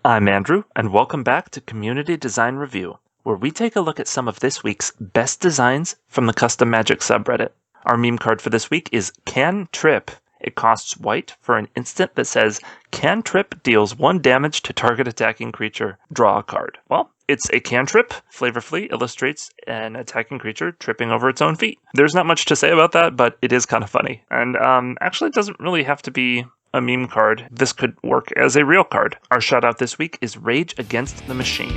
I'm Andrew, and welcome back to Community Design Review, where we take a look at some of this week's best designs from the Custom Magic subreddit. Our meme card for this week is Cantrip. It costs white for an instant that says, Cantrip deals 1 damage to target attacking creature. Draw a card. Well, it's a cantrip. Flavorfully illustrates an attacking creature tripping over its own feet. There's not much to say about that, but it is kind of funny. And actually, it doesn't really have to be a meme card. This could work as a real card. Our shout out this week is Rage Against the Machine.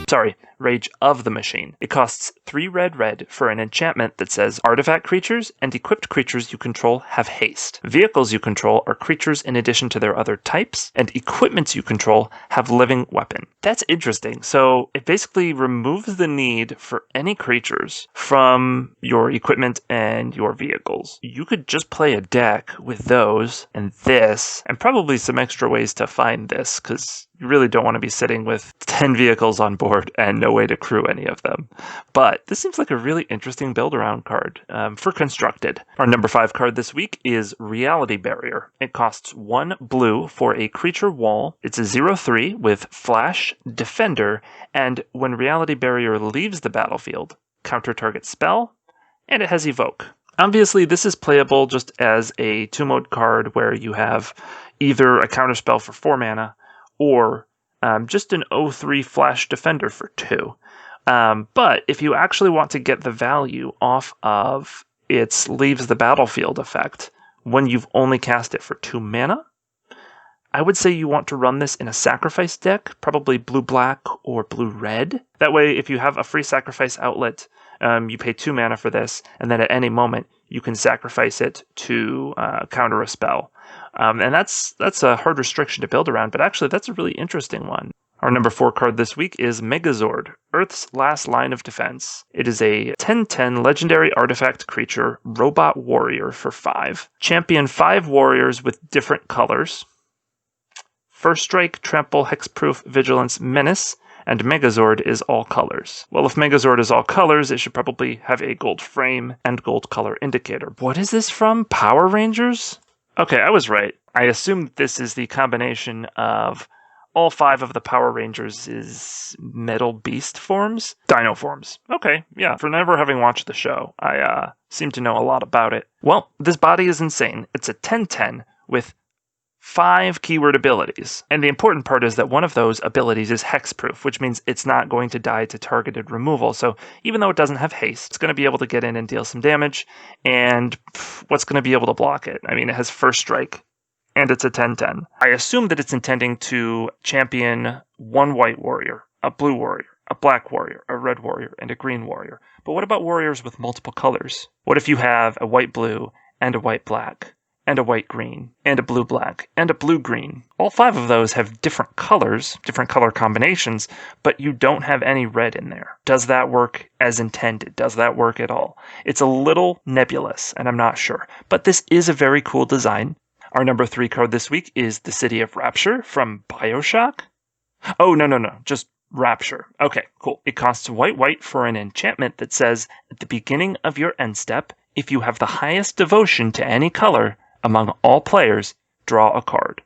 Sorry, Rage of the Machine. It costs 3 red for an enchantment that says artifact creatures and equipped creatures you control have haste. Vehicles you control are creatures in addition to their other types, and equipments you control have living weapon. That's interesting. So it basically removes the need for any creatures from your equipment and your vehicles. You could just play a deck with those and this, and probably some extra ways to find this, because you really don't want to be sitting with 10 vehicles on board and no way to crew any of them. But this seems like a really interesting build-around card for Constructed. Our number 5 card this week is Reality Barrier. It costs 1 blue for a creature wall. It's a 0/3 with Flash, Defender, and when Reality Barrier leaves the battlefield, counter target spell, and it has Evoke. Obviously, this is playable just as a 2-mode card where you have either a counterspell for 4 mana, or just an 0/3 Flash Defender for 2. But if you actually want to get the value off of its leaves the battlefield effect when you've only cast it for 2 mana, I would say you want to run this in a sacrifice deck, probably blue-black or blue-red. That way, if you have a free sacrifice outlet, you pay 2 mana for this, and then at any moment, you can sacrifice it to counter a spell. And that's a hard restriction to build around, but actually that's a really interesting one. Our number 4 card this week is Megazord, Earth's Last Line of Defense. It is a 10/10 legendary artifact creature, robot warrior for 5. Champion 5 warriors with different colors. First strike, trample, hexproof, vigilance, menace, and Megazord is all colors. Well, if Megazord is all colors, it should probably have a gold frame and gold color indicator. What is this from? Power Rangers? Okay, I was right. I assumed this is the combination of all 5 of the Power Rangers' Metal Beast forms? Dino forms. Okay, yeah. For never having watched the show, I seem to know a lot about it. Well, this body is insane. It's a 10/10 with 5 keyword abilities. And the important part is that one of those abilities is hexproof, which means it's not going to die to targeted removal. So even though it doesn't have haste, it's going to be able to get in and deal some damage. And what's going to be able to block it? I mean, it has first strike, and it's a 10/10. I assume that it's intending to champion 1 white warrior, a blue warrior, a black warrior, a red warrior, and a green warrior. But what about warriors with multiple colors? What if you have a white-blue and a white-black, and a white-green, and a blue-black, and a blue-green? All 5 of those have different colors, different color combinations, but you don't have any red in there. Does that work as intended? Does that work at all? It's a little nebulous, and I'm not sure. But this is a very cool design. Our number 3 card this week is the City of Rapture from BioShock. Oh, no, just Rapture. Okay, cool. It costs white for an enchantment that says, at the beginning of your end step, if you have the highest devotion to any color among all players, draw a card.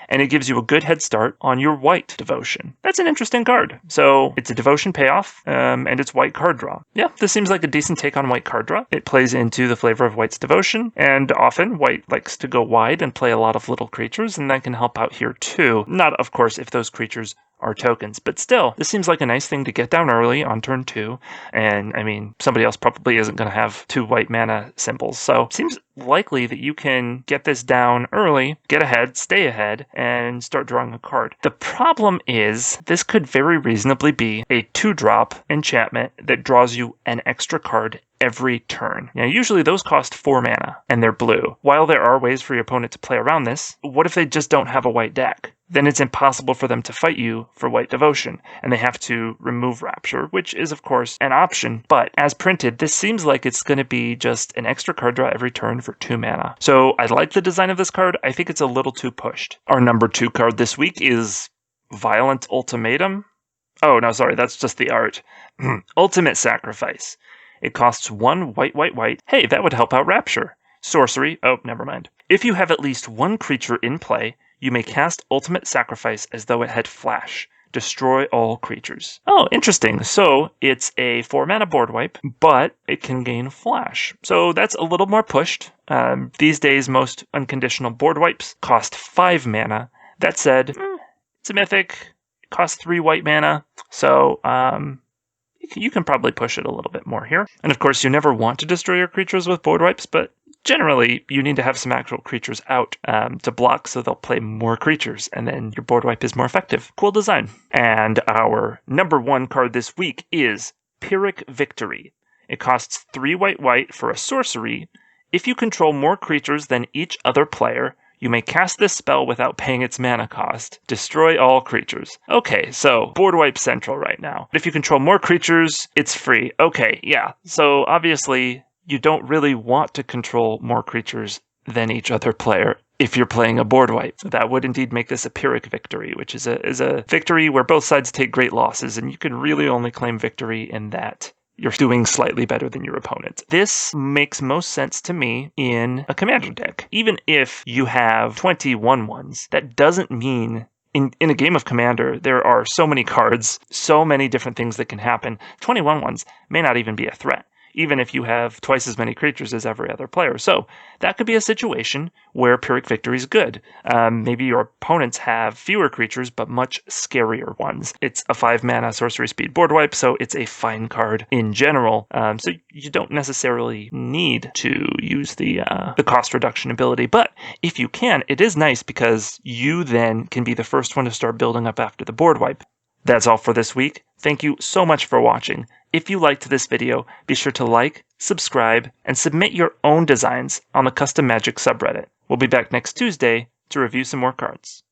And it gives you a good head start on your white devotion. That's an interesting card. So it's a devotion payoff, and it's white card draw. Yeah, this seems like a decent take on white card draw. It plays into the flavor of white's devotion, and often white likes to go wide and play a lot of little creatures, and that can help out here too. Not, of course, if those creatures are tokens, but still, this seems like a nice thing to get down early on turn 2, and I mean, somebody else probably isn't going to have 2 white mana symbols, so it seems likely that you can get this down early, get ahead, stay ahead, and start drawing a card. The problem is, this could very reasonably be a 2-drop enchantment that draws you an extra card every turn. Now, usually those cost 4 mana, and they're blue. While there are ways for your opponent to play around this, what if they just don't have a white deck? Then it's impossible for them to fight you for white devotion, and they have to remove Rapture, which is, of course, an option. But as printed, this seems like it's going to be just an extra card draw every turn for 2 mana. So I like the design of this card. I think it's a little too pushed. Our number 2 card this week is Violent Ultimatum. Oh, no, sorry, that's just the art. Ultimate Sacrifice. It costs 1 white. Hey, that would help out Rapture. Sorcery. Oh, never mind. If you have at least one creature in play, you may cast Ultimate Sacrifice as though it had flash. Destroy all creatures. Oh, interesting. So it's a 4-mana board wipe, but it can gain flash. So that's a little more pushed. These days, most unconditional board wipes cost 5 mana. That said, it's a mythic. It costs 3 white mana. So you can probably push it a little bit more here. And of course, you never want to destroy your creatures with board wipes, but generally, you need to have some actual creatures out to block so they'll play more creatures, and then your board wipe is more effective. Cool design. And our number 1 card this week is Pyrrhic Victory. It costs 3 white for a sorcery. If you control more creatures than each other player, you may cast this spell without paying its mana cost. Destroy all creatures. Okay, so board wipe central right now. But if you control more creatures, it's free. Okay, yeah. So obviously, you don't really want to control more creatures than each other player if you're playing a board wipe. That would indeed make this a Pyrrhic Victory, which is a victory where both sides take great losses, and you can really only claim victory in that you're doing slightly better than your opponent. This makes most sense to me in a commander deck. Even if you have 21 ones, that doesn't mean in a game of Commander, there are so many cards, so many different things that can happen. 21 ones may not even be a threat, even if you have twice as many creatures as every other player. So that could be a situation where Pyrrhic Victory is good. Maybe your opponents have fewer creatures, but much scarier ones. It's a 5-mana sorcery speed board wipe, so it's a fine card in general. So you don't necessarily need to use the cost reduction ability, but if you can, it is nice because you then can be the first one to start building up after the board wipe. That's all for this week. Thank you so much for watching. If you liked this video, be sure to like, subscribe, and submit your own designs on the Custom Magic subreddit. We'll be back next Tuesday to review some more cards.